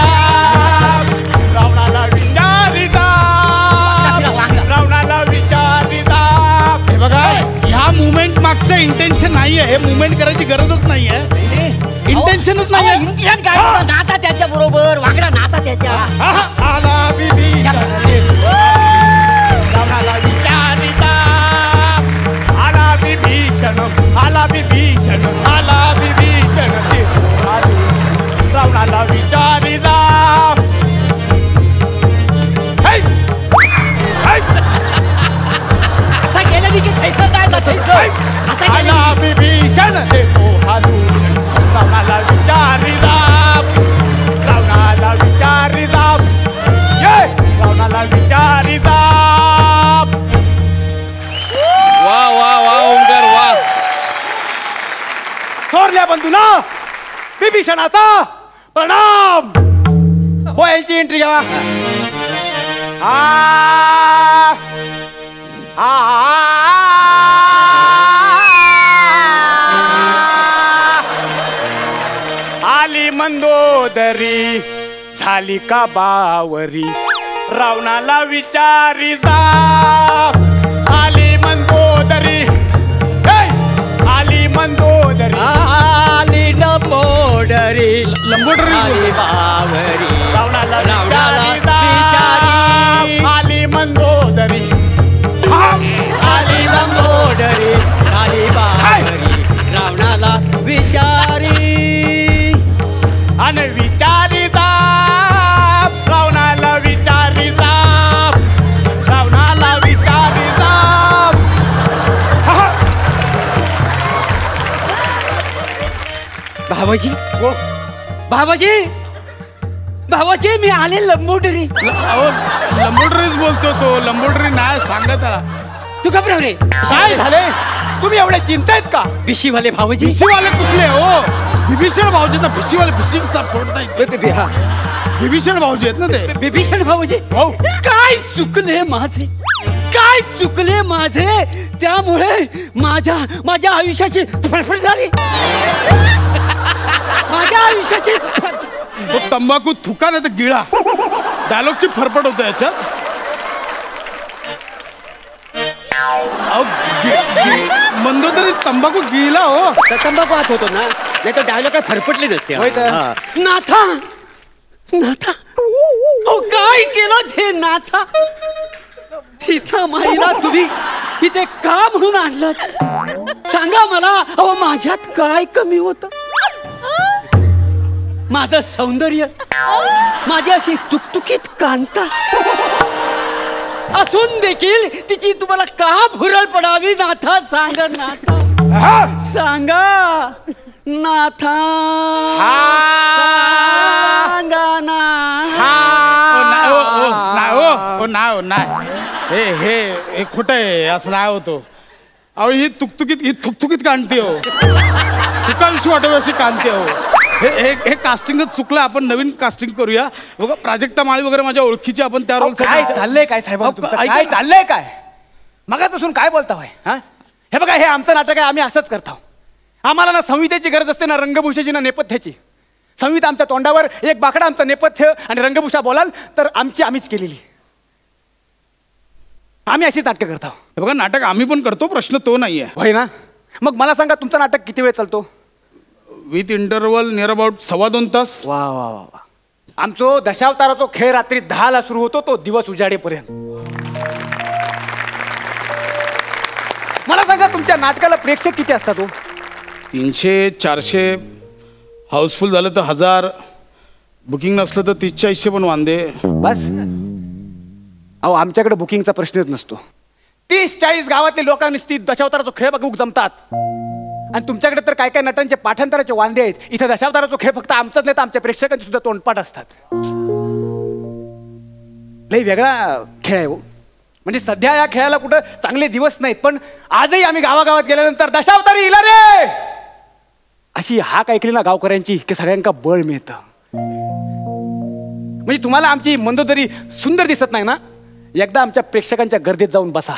हे बघा ह्या मुवमेंट मागचं इंटेन्शन नाहीये हे मुवमेंट करायची गरजच नाहीये इंटेन्शनच नाहीये नाचा त्याच्या बरोबर वागडा नाचा त्याच्या आला विभीषण रावणाला विचारिता आला विभीषण आला विभीषण आला विभीषण रावणाला विचारिता असा गेला की थैसर जायचा थैसर असा आला विभीषण देतो हा दूषण रावणाला विचारिता रावणाला विचारिता ये रावणाला विचारिता वा वा वा ओंकार वा थोरल्या बंधूना विभीषणाचा प्रणाम हो यांची एंट्री घ्या आली मंदोदरी झाली का बावरी रावणाला विचारी जा आली मंदोदरी आली मंदोदरी आली लंबोदरी लंबोदरी बावरी रावणाला विचारी भावाजी भावाजी भावाजी मी आले लंबोदरी. लंबोदरीच बोलतो तो. लंबोदरी नाही सांगा त्याला. तू का रे काय झाले? तुम्ही एवढे चिंतेत का? भिशीवाले भावाजी. भिशीवाले कुठले हो? विभीषण भाऊजी ना. भिशीवाले भिशीचा फोड नाही. विभीषण भाऊजी आहेत ना ते. विभीषण भाऊजी हो. काय चुकले माझे, काय चुकले माझे, त्यामुळे माझ्या आयुष्याची फडफड झाली. माझ्या आयुष्याची तंबाखू थुका नाही तर गिळा. डायलॉगची फरफड होतं याच्यात. मंदोदरी तंबाखू गिळला हो. तंबाखू हात होतो ना, नाही तर डायलॉग काय फरफटले नसते. नाथा नाथा हो काय केलं ते नाथा? सीता माईला तुम्ही इथे का म्हणून आणलं सांगा मला. अहो माझ्यात काय कमी होतं? माझं सौंदर्य, माझी अशी तुकतुकीत कांता असून देखील तिची तुम्हाला का भुरळ पडावी नाथा? सांगा नाथा, सांगा नाथा, सांगा ना. नाही हे खोटं आहे. असं नाही होतो. अहो ही थुकथुकीत काढते हो. तुकाविषयी वाटावी अशी काढते हो. हे कास्टिंगच चुकलं. आपण नवीन कास्टिंग करूया. बघा प्राजक्ता माळी वगैरे माझ्या ओळखीची. आपण त्या रोल. काय चाललंय काय साहेब? काय चाललंय काय? मगापासून काय बोलता भाई? हा हे बघा, हे आमचं नाटक आहे. आम्ही असंच करतो. आम्हाला ना संहितेची गरज असते, ना रंगभूषेची, ना नेपथ्याची. संहिता आमच्या तोंडावर, एक बाकडा आमचं नेपथ्य, आणि रंगभूषा बोलाल तर आम्हीच केलेली. आम्ही अशीच नाटकं करतो. बघा नाटक आम्ही पण करतो. प्रश्न तो नाहीये होय ना? मग मला सांगा, तुमचं नाटक किती वेळ चालतो? विथ इंटरवल नियर अबाउट 2.25 तास. वा वा वा. आमचो दशावताराचा खेळ रात्री 10ला सुरू होतो, तो दिवस उजाडेपर्यंत. मला सांगा, तुमच्या नाटकाला प्रेक्षक किती असतात? 300-400. हाऊसफुल झालं तर 1000. बुकिंग नसलं तर 30-40 पण वांदे. बस. अहो आमच्याकडे बुकिंगचा प्रश्नच नसतो. 30-40 गावातले लोक नुसती दशावताराचा खेळ बघूक जमतात. आणि तुमच्याकडे तर काय काय नटांचे पाठांतराचे वांदे आहेत. इथं दशावताराचा खेळ फक्त आमचाच नाही तर आमच्या प्रेक्षकांचे सुद्धा तोंडपाठ असतात. लई वेगळा खेळ आहे हो. म्हणजे सध्या या खेळाला कुठं चांगले दिवस नाहीत, पण आजही आम्ही गावागावात गेल्यानंतर दशावतारी इला रे अशी हाक ऐकली ना गावकऱ्यांची की सगळ्यांका बळ मिळतं. म्हणजे तुम्हाला आमची मंदोदरी सुंदर दिसत नाही ना? एकदा आमच्या प्रेक्षकांच्या गर्दीत जाऊन बसा,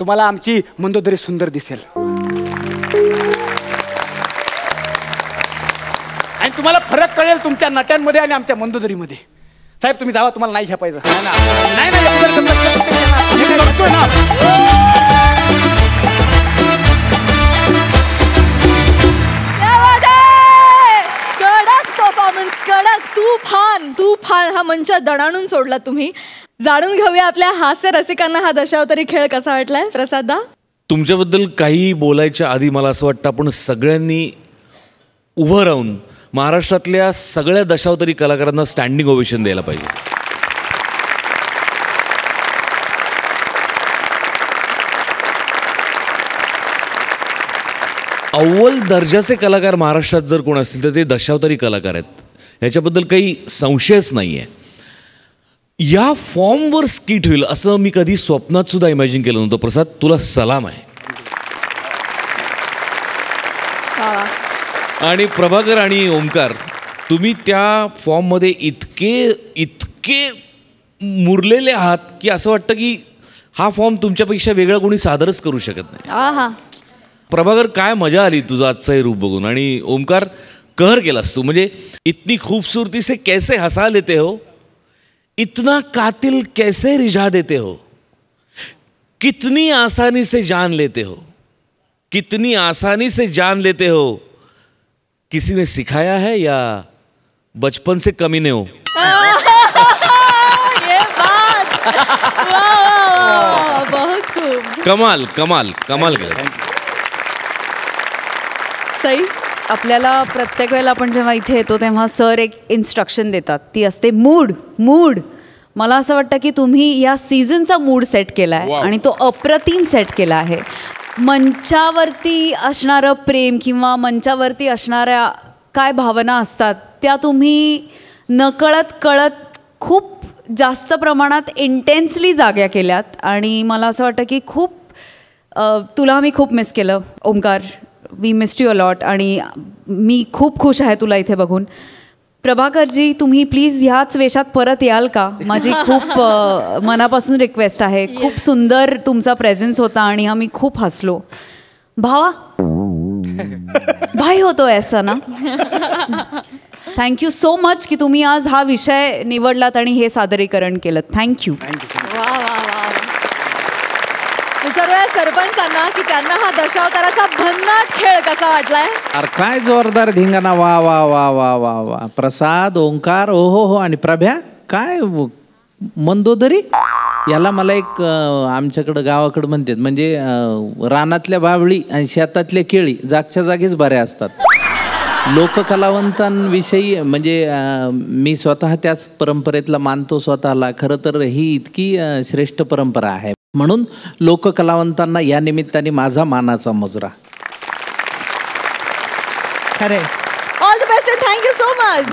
तुम्हाला आमची मंदोदरी सुंदर दिसेल. आणि तुम्हाला फरक कळेल तुमच्या नट्यांमध्ये आणि आमच्या मंदोदरीमध्ये. साहेब तुम्ही जावा, तुम्हाला नाही छापायचं. नाही कडक परफॉर्मन्स, कडक. तुफान हा मंच दणाणून सोडला तुम्ही. जाणून घेऊया आपल्या हास्य रसिकांना हा दशावतारी खेळ कसा वाटलाय. प्रसादा, तुमच्याबद्दल काही बोलायच्या आधी मला असं वाटतं आपण सगळ्यांनी उभं राहून महाराष्ट्रातल्या सगळ्या दशावतारी कलाकारांना स्टँडिंग ओवेशन द्यायला पाहिजे. अव्वल दर्जाचे कलाकार महाराष्ट्रात जर कोण असतील तर ते दशावतारी कलाकार आहेत, ह्याच्याबद्दल काही संशयच नाही आहे. या फॉर्मवर स्किट होईल असं मी कधी स्वप्नात सुद्धा इमॅजिन केलं नव्हतं. प्रसाद, तुला सलाम आहे. आणि प्रभाकर आणि ओमकार, तुम्ही त्या फॉर्ममध्ये इतके मुरलेले आहात की असं वाटतं की हा फॉर्म तुमच्यापेक्षा वेगळा कोणी सादरच करू शकत नाही. प्रभाकर, काय मजा आली तुझं आजचं हे रूप बघून. आणि ओमकार, कहर केलास तू. म्हणजे इतनी खूबसूरती से कैसे हंसा लेते हो, इतना कातिल कैसे रिझा देते हो, कितनी आसानी से जान लेते हो, कितनी आसानी से जान लेते हो. किसी ने सिखाया है या बचपन से कमीने हो? ये बात. बहुत खूप. कमाल कमाल कमाल केलं. सई, आपल्याला प्रत्येक वेळेला आपण जेव्हा इथे येतो तेव्हा सर एक इन्स्ट्रक्शन देतात, ती असते मूड. मला असं वाटतं की तुम्ही या सीझनचा मूड सेट केला आहे आणि तो अप्रतिम सेट केला आहे. मंचावरती असणारं प्रेम किंवा मंचावरती असणाऱ्या काय भावना असतात त्या तुम्ही नकळत कळत खूप जास्त प्रमाणात इंटेन्सली जाग्या केल्यात आणि मला असं वाटतं की खूप तुला मी खूप मिस केलं Omkar. We missed you a lot आणि मी खूप खुश आहे तुला इथे बघून. प्रभाकरजी तुम्ही प्लीज ह्याच वेशात परत याल का? माझी खूप मनापासून रिक्वेस्ट आहे. खूप सुंदर तुमचा प्रेझेन्स होता आणि आम्ही खूप हसलो. भावा भाई होतो ऐसा ना. थँक्यू सो मच की तुम्ही आज हा विषय निवडलात आणि हे सादरीकरण केलं. थँक्यू. वा वा वा. विचारूया सरपंचांना की त्यांना हा दशावताराचा भन्नाट खेळ कसा वाटलाय. अरे काय जोरदार धिंगाणा. वा वा वा वा वा वा. प्रसाद, ओंकार, ओहो हो आणि प्रभ्या काय मंदोदरी. याला मला एक आमच्याकडं गावाकडं म्हणतात म्हणजे रानातल्या बावळी आणि शेतातल्या केळी जागच्या जागीच बऱ्या असतात. लोककलावंतांविषयी म्हणजे मी स्वतः त्याच परंपरेतला मानतो स्वतःला. खरं तर ही इतकी श्रेष्ठ परंपरा आहे म्हणून लोककलावंतांना या निमित्ताने माझा मानाचा मुजरा. खरे all the best. Thank you so much.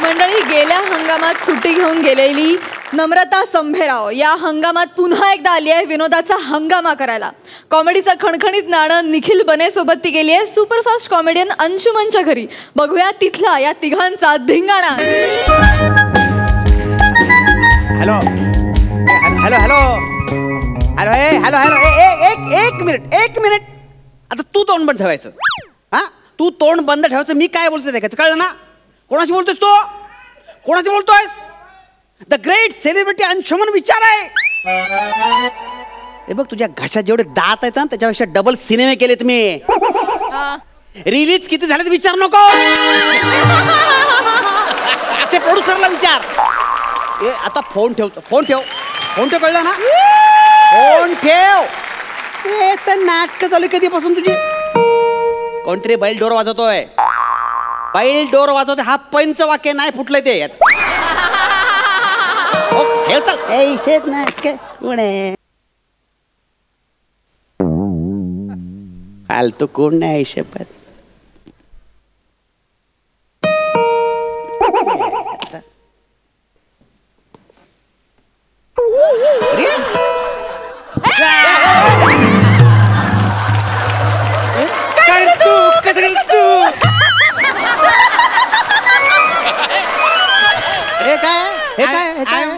मंडळी, गेल्या हंगामात सुट्टी घेऊन गेलेली नम्रता संभेराव या हंगामात पुन्हा एकदा आली आहे विनोदाचा हंगामा करायला. कॉमेडीचं खणखणीत नाणं निखिल बनेसोबत ती गेली आहे सुपरफास्ट कॉमेडियन अंशुमनच्या घरी. बघूया तिथला या तिघांचा धिंगाणा. Hello hello hello hello hello hello. एक मिनिट. आता तू तोंड बंद ठेवायचं. हा, तू तोंड बंद ठेवायचं. मी काय बोलतोय ते कळलं ना? कोणाशी बोलतोयस तू? कोणाशी बोलतोयस? द ग्रेट सेलिब्रिटी अंशुमन विचार आहे. हे बघ, तुझ्या घशात जेवढे दात आहेत ना त्याच्यापेक्षा डबल सिनेमे केले तुम्ही. रिलीज किती झाले विचार नको. ते प्रोड्युसरला विचार. आता फोन ठेव. कळलं ना? फोन ठेव. तर नाटक चालू कधीपासून तुझी. कोणतरी बैल डोर वाजवतोय. हा पंच वाक्य नाही फुटलंय ते. चल फालतू कोण नाही शपथ.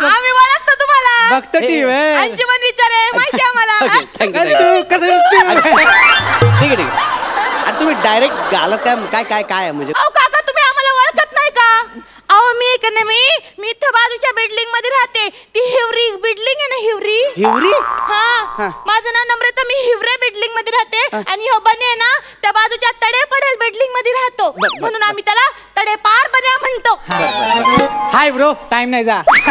आम्ही ओळखतो तुम्हाला. बघतो टीव्ही. अंशुमन विचारे माहिती आहे आम्हाला. ठीक आहे. अरे तुम्ही डायरेक्ट गाल काय म्हणजे? अहो काका, तुम्ही आम्हाला ओळखत नाही का? अहो मी इथं बाजूच्या बिल्डिंग मध्ये राहते. ती हिवरी बिल्डिंग आहे ना. हिवरी. हा, माझं नाव नम्रता. मी हिवरे बिल्डिंग मध्ये राहते आणि हो बने आहे ना त्या बाजूच्या तडे पडेल बिल्डिंग मध्ये राहतो म्हणून आम्ही त्याला तडे पार बन्या म्हणतो. हाय ब्रो, टाइम नाही जा. काय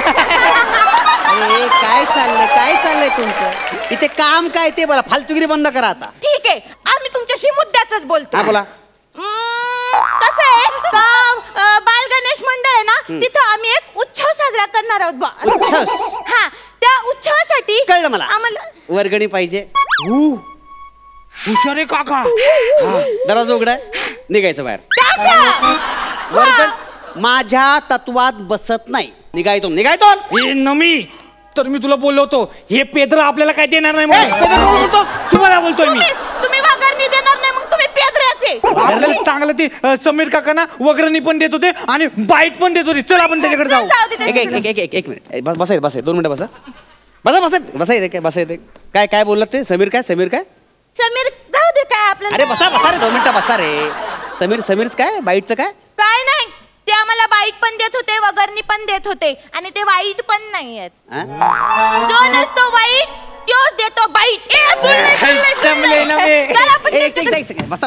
चाललंय तुमचं इथे? काम काय ते बोला. फालतुगिरी बंद करा आता. ठीक आहे, आम्ही तुमच्याशी मुद्द्याच बोलतो. बोला. कसं आहे, बाल गणेश मंडळ आहे ना तिथं आम्ही एक उत्सव साजरा करणार आहोत. उत्सव? हा, त्या उत्सवासाठी कळलं मला. आम्हाला वर्गणी पाहिजे. हुशार आहे काका. दरवाजा उघडा, निघायचं बाहेर. माझ्या तत्वात बसत नाही. निघायतो. नमी तर मी तुला बोललो होतो हे पेद्र आपल्याला काय देणार नाही म्हणून. तुम्हाला बोलतोय मी. तुम्ही वगरणी देणार नाही मग तुम्ही पेद्राचे. आपल्याला चांगलं ते समीर काकांना वगरणी पण देत होते आणि बाईट पण देत होते. चल आपण त्याच्याकडे जाऊ. एक मिनिट बसाय 2 मिनिटं बसायचं. काय बोललात ते? समीर काय समीर जाऊ दे काय आपल्याला. अरे बसा रे 2 मिनिटं बसा रे. समीरच काय? बाईटचं काय नाही. ते आम्हाला वाईट पण देत होते, वगरणी पण देत होते आणि ते वाईट पण नाही आहेत. जो नसतो वाईट तोच देतो बाईट.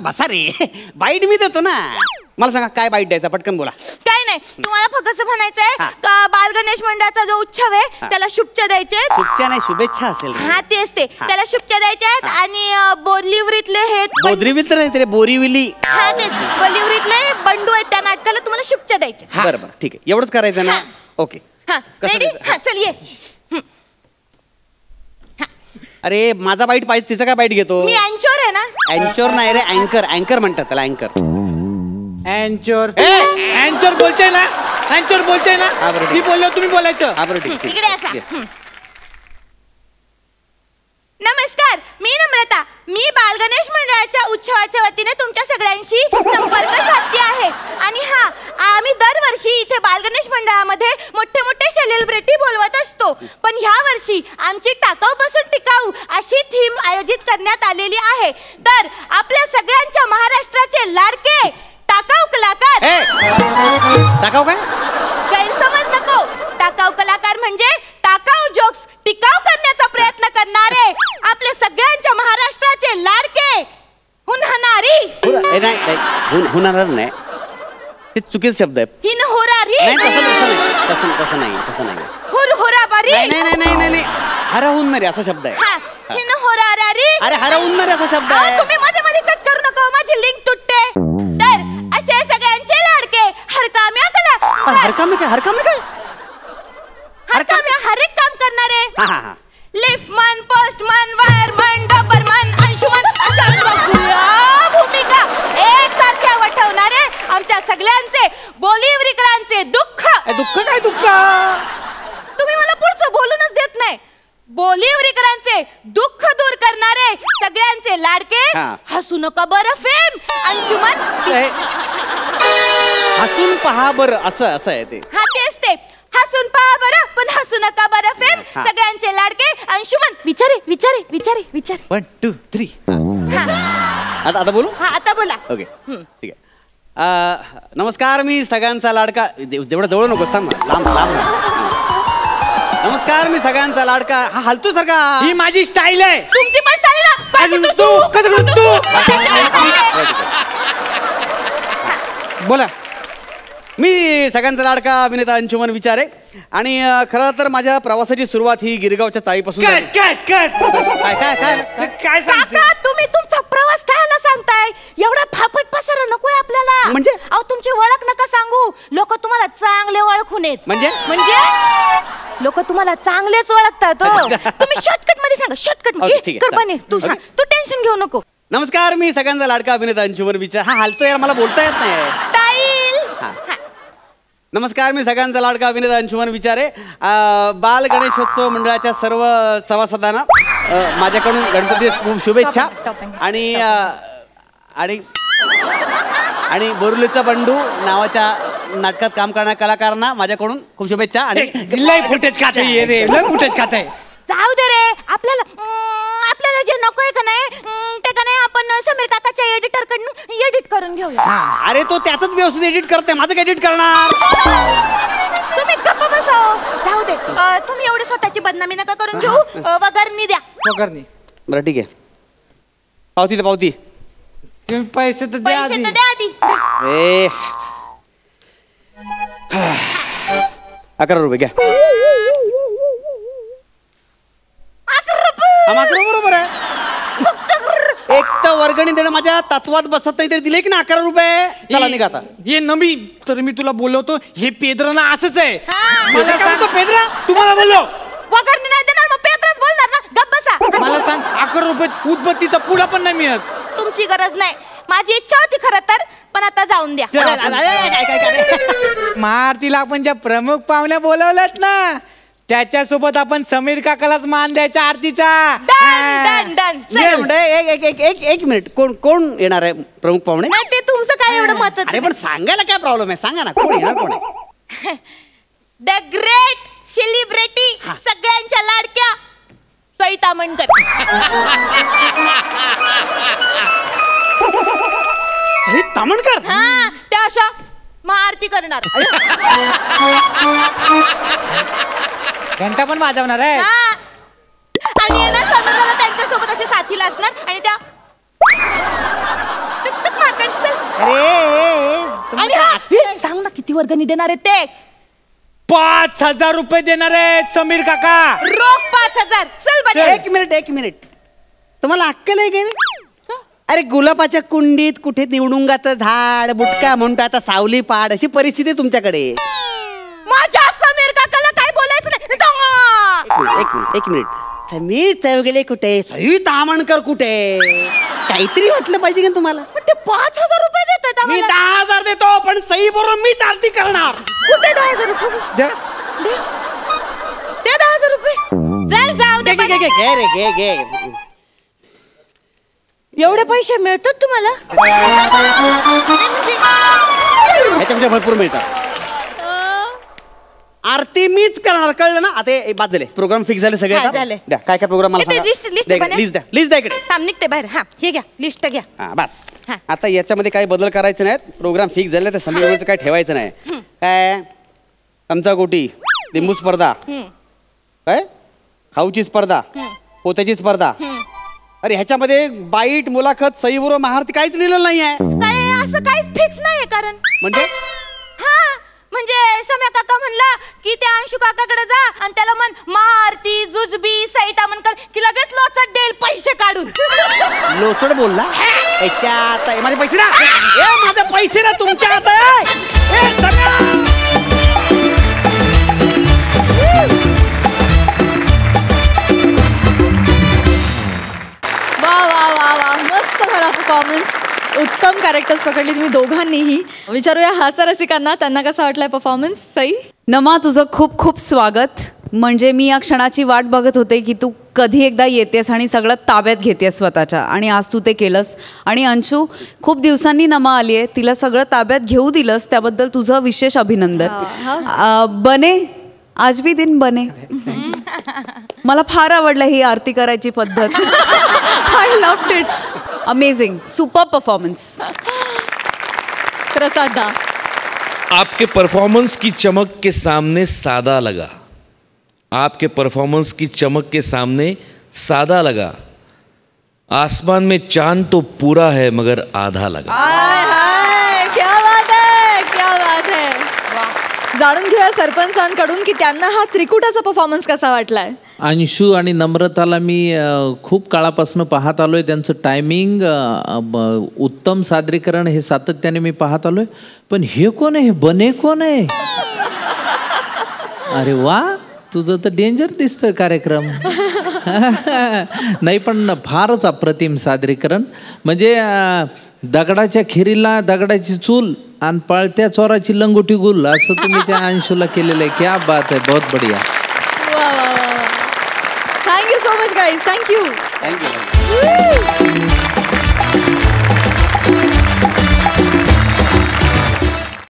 बसा रे. बाईट मी देतो ना. मला सांगा काय बाईट द्यायचा? पटकन बोला. काय नाही, तुम्हाला फक्त असं म्हणायचंय का बाल गणेश मंडळाचा जो उत्सव आहे त्याला शुभेच्छा द्यायचे. शुभेच्छा नाही, शुभेच्छा असेल. हा तेच ते. त्याला शुभेच्छा द्यायच्या आहेत आणि बोरिवलीतले हे बोरिवली तर नाही ते बोरिवली. हा ते बोरिवलीतले बंडू आहेत त्या नाटकाला तुम्हाला शुभेच्छा द्यायच्या. बरोबर, ठीक आहे. एवढंच करायचं ना? ओके. हा रेडी. हा चल ये. अरे माझा बाईट पाहिजे, तिचा काय बाईट घेतो? मी अँचोर आहे ना. अँचोर नाही रे, अँकर. अँकर म्हणतात त्याला, अँकर. अँचोर अँचोर बोलते ना, अँचोर बोलते ना. मी बोललो, तुम्ही बोलायचं. इकडे असा. नमस्कार, मी नम्रता. मी बालगणेश मंडळाच्या उत्सवाच्या वतीने तुमच्या सगळ्यांशी संपर्क साधते आहे. आणि आम्ही दरवर्षी इथे बालगणेश मंडळामध्ये मोठे मोठे सेलिब्रिटी बोलवत असतो. पण ह्या वर्षी आमची टाकाऊपासून टिकाऊ अशी थीम आयोजित करण्यात आलेली आहे. तर आपल्या सगळ्यांच्या महाराष्ट्राचे लाडके टाकाऊ कलाकार. टाकाऊ काय? गैरसमज नको. टाकाऊ कलाकार म्हणजे टाकाऊ जोक्स टिकाऊ करण्याचा प्रयत्न करणारे आपल्या सगळ्यांच्या महाराष्ट्राचे लाडके हुनहनारी. हुनहनार नाही, ते चुकीचा शब्द आहे. हिनहोरारी. तसं नाही. हुरहुराबारी. नाही. हरहुन्नरी असा शब्द आहे. हिनहोरारी. अरे हरहुन्नरी असा शब्द आहे. तुम्ही मध्ये मध्ये कट करू नका, माझी लिंक तुटते. तर असे सगळ्यांचे लाडके हरकाम्या कला. हरकाम्या हर एक काम करणारे. लिफ्टमन, पोस्टमन, वायरमन, डबरमन, अंशुमन अशा भूमिका एकसारख्या वठवणारे आमच्या सगळ्यांचे बोलिवरीकरांचे दुःख. काय दुःख? तुम्ही मला पुढचं बोलूनच देत नाही. बोलिवरीकरांचे दुःख दूर करणारे सगळ्यांचे लाडके हसू नका बरं फेम अंशुमन. हसून पहा बरं असं आहे ते. तेच ते. हसून पहा बरं पण हसू नका बरं फेम सगळ्यांचे लाडके अंशुमन. विचारे 1 2 3. आता बोलू? आता बोला. ओके, ठीक आहे. नमस्कार, मी सगळ्यांचा लाडका. जेवढा जवळ नको, लांब. नमस्कार, मी सगळ्यांचा लाडका. हलतो सारखा. ही माझी स्टाईल आहे. तुमची पण स्टाईल बोला. मी सगळ्यांचा लाडका अभिनेता अंशुमन विचारे. आणि खरं तर माझ्या प्रवासाची सुरुवात ही गिरगावच्या चाळीपासून. काय काका, तुम्ही तुमचा प्रवास कायला सांगताय? एवढा फाफट पसारा नकोय आपल्याला. म्हणजे? अहो, तुमची ओळख नका सांगू. लोक तुम्हाला चांगले ओळखून येत. म्हणजे लोक तुम्हाला चांगलेच ओळखतात. तुम्ही शॉर्टकट मध्ये सांगा. शॉर्टकट तू टेन्शन घेऊ नको. नमस्कार, मी सगळ्यांचा लाडका अभिनेता अंशुमन विचार. हलतो यार, मला बोलता येत नाही. स्टाईल. नमस्कार, मी सगळ्यांचा लाडका अभिनेता अंशुमन विचारे. बाल गणेशोत्सव मंडळाच्या सर्व सभासदांना माझ्याकडून गणपती खूप शुभेच्छा. आणि बोरुलीचा बंडू नावाच्या नाटकात काम करणाऱ्या कलाकारांना माझ्याकडून खूप शुभेच्छा. आणि लय फुटेज खात आहे. जाऊ दे रे. आपल्याला जे नकोय का नाही ते का नाही आपण समीर काकाच्या एडिटर कडून एडिट करून घेऊया. अरे तो त्याच व्यवस्थित एडिट करते, माझं एडिट करणार. तुम्ही गप्प बसाव. जाऊ दे. तुम्ही एवढी स्वतःची बदनामी नका करून घेऊ. वगरणी द्या. बरं ठीक आहे. पावती. तुम्ही पैसे तर द्या आधी. ए 11 रुपये घ्या. 11 बरोबर आहे. एक तर वर्गणी देणं माझ्या तत्वात बसत नाही, तरी दिले की ना 11 रुपये. चला निघा आता. हे नमी तर मी तुला बोलवतो, हे पेद्राना असंच आहे. मला सांगतो पेद्रा, तुम्हाला बोललो वगरणी नाही देणार मग पेद्राच बोलणार ना. गप्प बसा. मला सांग, 11 रुपये उदबत्तीचा पुडा पण नाही मिळत. तुमची गरज नाही. माझी इच्छा होती खरं तर, पण आता जाऊन द्या. महाआरतीला आपण ज्या प्रमुख पाहुण्या बोलवल्यात ना, त्याच्यासोबत आपण समीर काकालाच मान द्यायचा आरतीचा. एक मिनिट. कोण येणार आहे प्रमुख पाहुणे? ते तुमचं काय एवढं मत? अरे पण सांगायला काय प्रॉब्लेम आहे? सांगा ना, कोण येणार? कोण आहे? द ग्रेट सेलिब्रिटी, सगळ्यांच्या लाडक्या सई तामणकर. सई तामणकर? त्या अशा महाआरती करणार. घंटा पण वाजवणार आहे. आणि येणार समीरला त्यांच्यासोबत असे साथीला असणार. आणि त्या सांग ना किती वर्गणी देणार आहेत ते? 5,000 रुपये देणार आहेत समीर काका. रोख 5,000. चल बजे. एक मिनिट. तुम्हाला अक्कल आहे का? अरे गुलाबाच्या कुंडीत कुठे निवडुंगाचं झाड, बुटका म्हणतो आता सावली पाड, अशी परिस्थिती तुमच्याकडे. माझ्या समीर काकाला काय बोलायचं नाही. एक मिनिट. समीर चौगले कुठे, सई तामणकर कुठे, काहीतरी वाटलं पाहिजे का तुम्हाला? ते 5,000 रुपये देतात मी 10,000 देतो, पण सई बरोबर मीच आरती करणार. कुठे 10,000 रुपये? द्या. दे 10,000 रुपये. चल जाऊ दे. घे रे घे. एवढे पैसे मिळतात तुम्हाला? ह्याच्यापेक्षा भरपूर मिळतात. आरती मीच करणार, कळलं ना? आता बाद झाले, प्रोग्राम फिक्स झाले सगळे. झाले. द्या काय काय प्रोग्राम मला सांगा. लिस्ट द्या इकडे. थांब निघते बाहेर. हा हे घ्या, लिस्ट घ्या. हा बस. आता याच्यामध्ये काही बदल करायचे नाहीत. प्रोग्राम फिक्स झाले तर समीरचं काय ठेवायचं नाही. काय चमचा गोटी, लिंबू स्पर्धा, काय खाऊची स्पर्धा, पोत्याची स्पर्धा. अरे ह्याच्यामध्ये बाईट, मुलाखत, सही बरोबर महारती काहीच लिहिलेलं नाहीये. काय असं काहीच फिक्स नाही कारण. म्हणजे सम्या काका म्हणला की त्या अंशू काकाकडे जा आणि त्याला म्हण महाआरती, जुजबी, सईता म्हणकर की लगेच लोचट देईल पैसे काढून. लोचड बोलला? माझे पैसे ना, माझे पैसे ना तुमच्या हातात. वा वा वा वा, मस्त झाला परफॉर्मन्स. उत्तम कॅरेक्टर्स पकडली तुम्ही दोघांनीही. विचारूया हास्यरसिकांना, त्यांना कसा वाटलाय परफॉर्मन्स. सई? नमा, तुझं खूप खूप स्वागत. म्हणजे मी या क्षणाची वाट बघत होते की तू कधी एकदा येतेस आणि सगळं ताब्यात घेतेस स्वतःच्या, आणि आज तू ते केलंस. आणि अंशू, खूप दिवसांनी नमा आली आहे, तिला सगळं ताब्यात घेऊ दिलंस, त्याबद्दल तुझं विशेष अभिनंदन. बने, आज भी दिन बने. मला फार आवडलं ही आरती करायची पद्धत. I loved it. Amazing, super performance. Prasad da? आपके परफॉर्मेंस की चमक के सामने सादा लगा. आपके परफॉर्मेंस की चमक के सामने सादा लगा. आसमान में चांद तो पूरा है मगर आधा लगा. क्या बात है, क्या बात है. जाणून घेऊया सरपंचांकडून की त्यांना हा त्रिकुटाचा परफॉर्मन्स कसा वाटलाय. अंशू आणि नम्रताला मी खूप काळापासून पाहत आलोय. त्यांचं टायमिंग, उत्तम सादरीकरण हे सातत्याने मी पाहत आलोय. पण हे कोण आहे, बने कोण आहे? अरे वा, तुझं तर डेंजर दिसतोय कार्यक्रम. नाही पण फारच अप्रतिम सादरीकरण. म्हणजे दगडाच्या खिरीला दगडाची चूल आणि पळत्या चोराची लंगोटी गुल, असं तुम्ही त्या अंशूला केलेलं आहे. क्या बात आहे, बहुत बढिया. Thank you so much guys. Thank you.